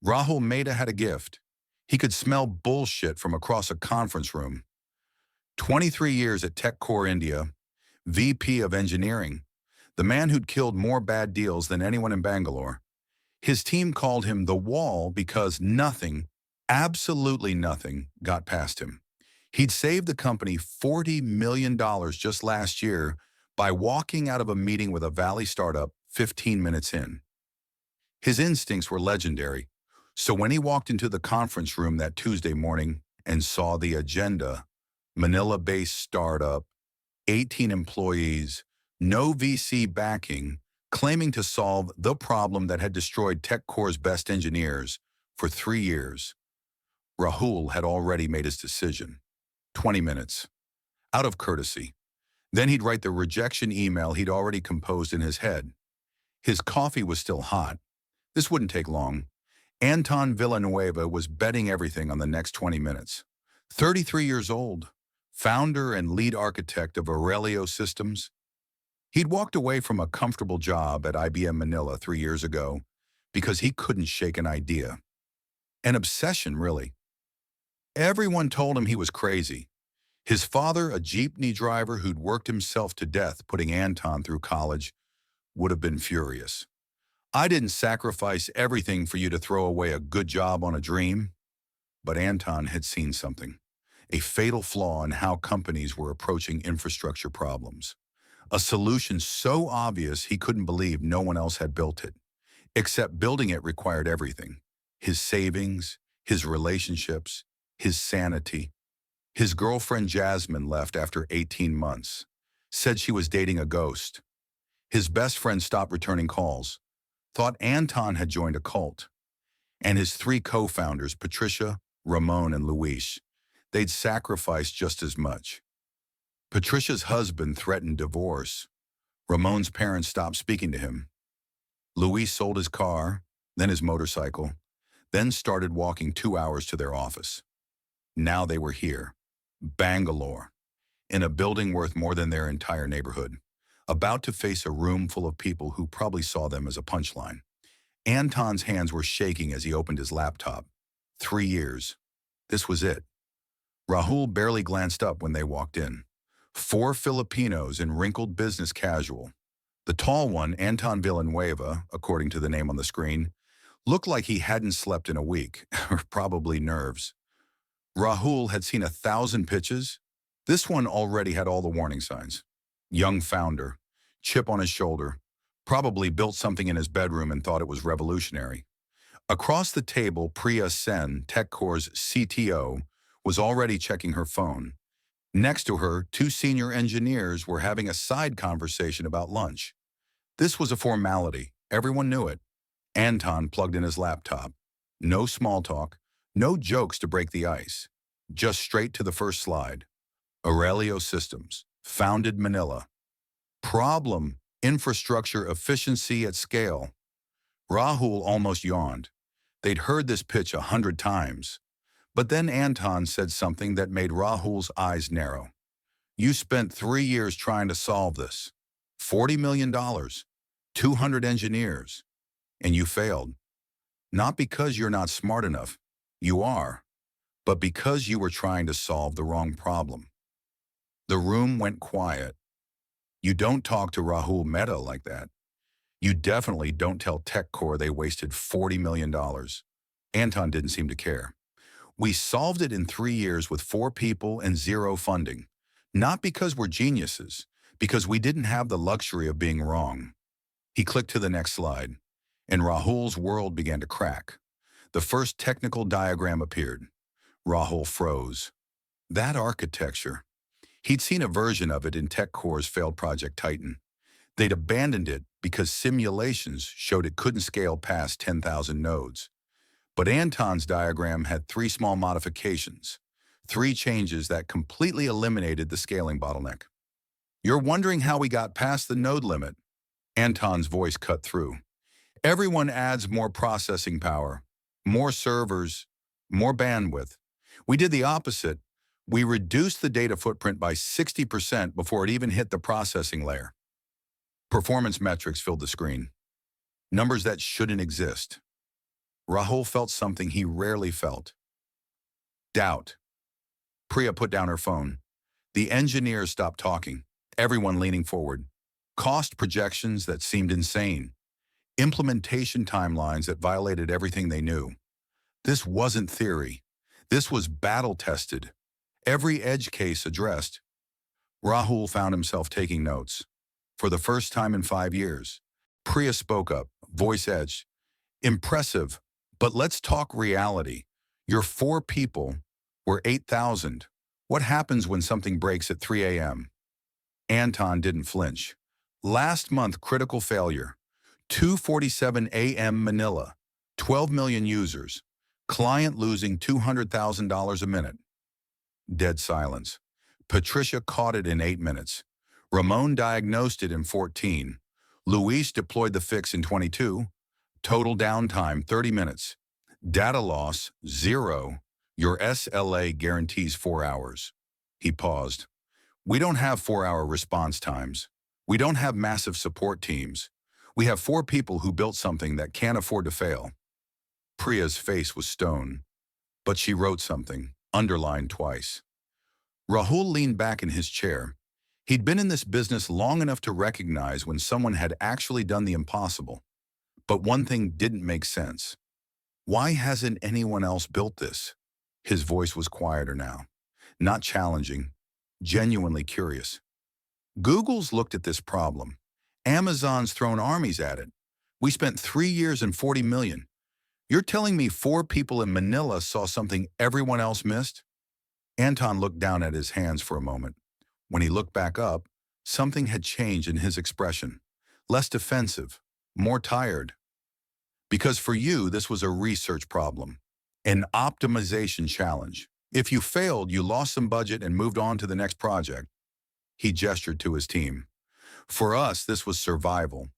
Rahul Mehta had a gift. He could smell bullshit from across a conference room. 23 years at TechCore India, VP of Engineering, the man who'd killed more bad deals than anyone in Bangalore. His team called him the Wall because nothing, absolutely nothing, got past him. He'd saved the company $40 million just last year by walking out of a meeting with a Valley startup 15 minutes in. His instincts were legendary, so when he walked into the conference room that Tuesday morning and saw the agenda, Manila-based startup, 18 employees, no VC backing, claiming to solve the problem that had destroyed TechCore's best engineers for 3 years, Rahul had already made his decision. 20 minutes. Out of courtesy. Then he'd write the rejection email he'd already composed in his head. His coffee was still hot. This wouldn't take long. Anton Villanueva was betting everything on the next 20 minutes. 33 years old, founder and lead architect of Aurelio Systems. He'd walked away from a comfortable job at IBM Manila 3 years ago because he couldn't shake an idea. An obsession, really. Everyone told him he was crazy. His father, a jeepney driver who'd worked himself to death putting Anton through college, would have been furious. I didn't sacrifice everything for you to throw away a good job on a dream. But Anton had seen something, a fatal flaw in how companies were approaching infrastructure problems. A solution so obvious he couldn't believe no one else had built it. Except building it required everything. His savings, his relationships, his sanity. His girlfriend Jasmine left after 18 months, said she was dating a ghost. His best friend stopped returning calls, thought Anton had joined a cult. And his 3 co-founders, Patricia, Ramon, and Luis, they'd sacrificed just as much. Patricia's husband threatened divorce. Ramon's parents stopped speaking to him. Luis sold his car, then his motorcycle, then started walking 2 hours to their office. Now they were here, Bangalore, in a building worth more than their entire neighborhood, about to face a room full of people who probably saw them as a punchline. Anton's hands were shaking as he opened his laptop. 3 years. This was it. Rahul barely glanced up when they walked in. 4 Filipinos in wrinkled business casual. The tall one, Anton Villanueva, according to the name on the screen, looked like he hadn't slept in a week, or probably nerves. Rahul had seen 1,000 pitches. This one already had all the warning signs. Young founder, chip on his shoulder, probably built something in his bedroom and thought it was revolutionary. Across the table, Priya Sen, TechCore's CTO, was already checking her phone. Next to her, 2 senior engineers were having a side conversation about lunch. This was a formality. Everyone knew it. Anton plugged in his laptop. No small talk, no jokes to break the ice. Just straight to the first slide. Aurelio Systems, founded Manila. Problem, infrastructure efficiency at scale. Rahul almost yawned. They'd heard this pitch 100 times. But then Anton said something that made Rahul's eyes narrow. You spent 3 years trying to solve this. $40 million, 200 engineers, and you failed. Not because you're not smart enough, you are, but because you were trying to solve the wrong problem. The room went quiet. You don't talk to Rahul Mehta like that. You definitely don't tell TechCore they wasted $40 million. Anton didn't seem to care. We solved it in 3 years with 4 people and 0 funding. Not because we're geniuses, because we didn't have the luxury of being wrong. He clicked to the next slide, and Rahul's world began to crack. The first technical diagram appeared. Rahul froze. That architecture. He'd seen a version of it in TechCore's failed Project Titan. They'd abandoned it because simulations showed it couldn't scale past 10,000 nodes. But Anton's diagram had 3 small modifications, 3 changes that completely eliminated the scaling bottleneck. You're wondering how we got past the node limit? Anton's voice cut through. Everyone adds more processing power, more servers, more bandwidth. We did the opposite. We reduced the data footprint by 60% before it even hit the processing layer. Performance metrics filled the screen. Numbers that shouldn't exist. Rahul felt something he rarely felt. Doubt. Priya put down her phone. The engineers stopped talking, everyone leaning forward. Cost projections that seemed insane. Implementation timelines that violated everything they knew. This wasn't theory. This was battle-tested. Every edge case addressed. Rahul found himself taking notes. For the first time in 5 years, Priya spoke up, voice edged. Impressive, but let's talk reality. Your 4 people were 8,000. What happens when something breaks at 3 a.m.? Anton didn't flinch. Last month, critical failure. 2:47 a.m. Manila. 12 million users. Client losing $200,000 a minute. Dead silence. Patricia caught it in 8 minutes. Ramon diagnosed it in 14. Luis deployed the fix in 22. Total downtime, 30 minutes. Data loss, 0. Your SLA guarantees 4 hours. He paused. We don't have 4-hour response times. We don't have massive support teams. We have 4 people who built something that can't afford to fail. Priya's face was stone, but she wrote something, underlined twice. Rahul leaned back in his chair. He'd been in this business long enough to recognize when someone had actually done the impossible. But one thing didn't make sense. Why hasn't anyone else built this? His voice was quieter now, not challenging, genuinely curious. Google's looked at this problem. Amazon's thrown armies at it. We spent 3 years and 40 million. You're telling me 4 people in Manila saw something everyone else missed? Anton looked down at his hands for a moment. When he looked back up, something had changed in his expression. Less defensive, more tired. Because for you, this was a research problem, an optimization challenge. If you failed, you lost some budget and moved on to the next project. He gestured to his team. For us, this was survival.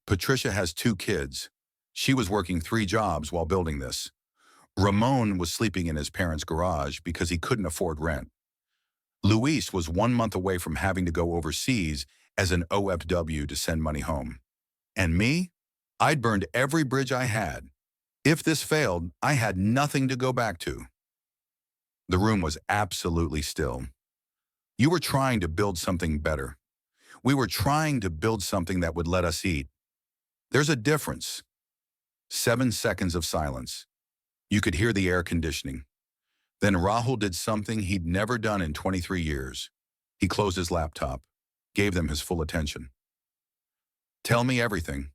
Patricia has 2 kids. She was working 3 jobs while building this. Ramon was sleeping in his parents' garage because he couldn't afford rent. Luis was 1 month away from having to go overseas as an OFW to send money home. And me? I'd burned every bridge I had. If this failed, I had nothing to go back to. The room was absolutely still. You were trying to build something better. We were trying to build something that would let us eat. There's a difference. 7 seconds of silence. You could hear the air conditioning. Then Rahul did something he'd never done in 23 years. He closed his laptop, gave them his full attention. Tell me everything.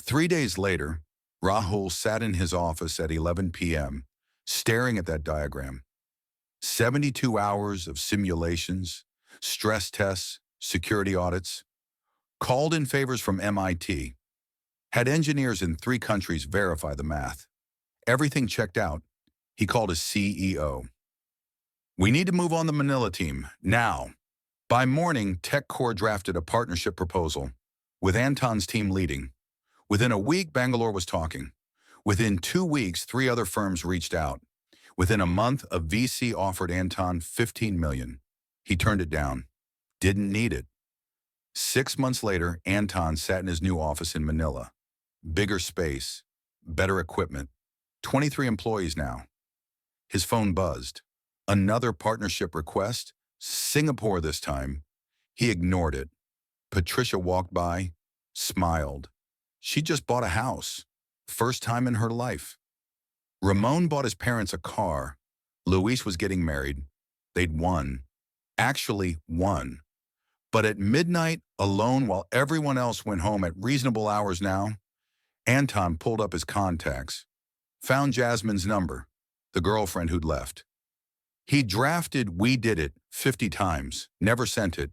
3 days later, Rahul sat in his office at 11 p.m., staring at that diagram. 72 hours of simulations, stress tests, security audits, called in favors from MIT, had engineers in 3 countries verify the math. Everything checked out. He called his CEO. We need to move on the Manila team, now. By morning, TechCore drafted a partnership proposal, with Anton's team leading. Within a week, Bangalore was talking. Within 2 weeks, 3 other firms reached out. Within a month, a VC offered Anton $15 million. He turned it down. Didn't need it. 6 months later, Anton sat in his new office in Manila. Bigger space, better equipment. 23 employees now. His phone buzzed. Another partnership request, Singapore this time. He ignored it. Patricia walked by, smiled. She just bought a house. First time in her life. Ramon bought his parents a car. Luis was getting married. They'd won. Actually won. But at midnight, alone while everyone else went home at reasonable hours now, Anton pulled up his contacts. Found Jasmine's number, the girlfriend who'd left. He drafted "We did it" 50 times, never sent it.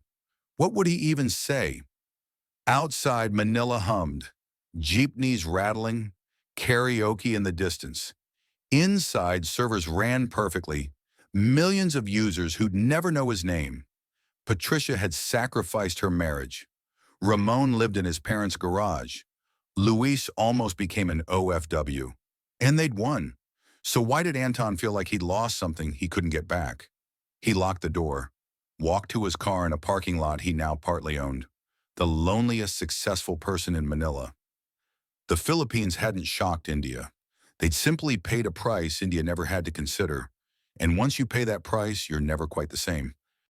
What would he even say? Outside, Manila hummed. Jeepneys rattling, karaoke in the distance. Inside, servers ran perfectly. Millions of users who'd never know his name. Patricia had sacrificed her marriage. Ramon lived in his parents' garage. Luis almost became an OFW. And they'd won. So why did Anton feel like he'd lost something he couldn't get back? He locked the door, walked to his car in a parking lot he now partly owned. The loneliest successful person in Manila. The Philippines hadn't shocked India. They'd simply paid a price India never had to consider. And once you pay that price, you're never quite the same.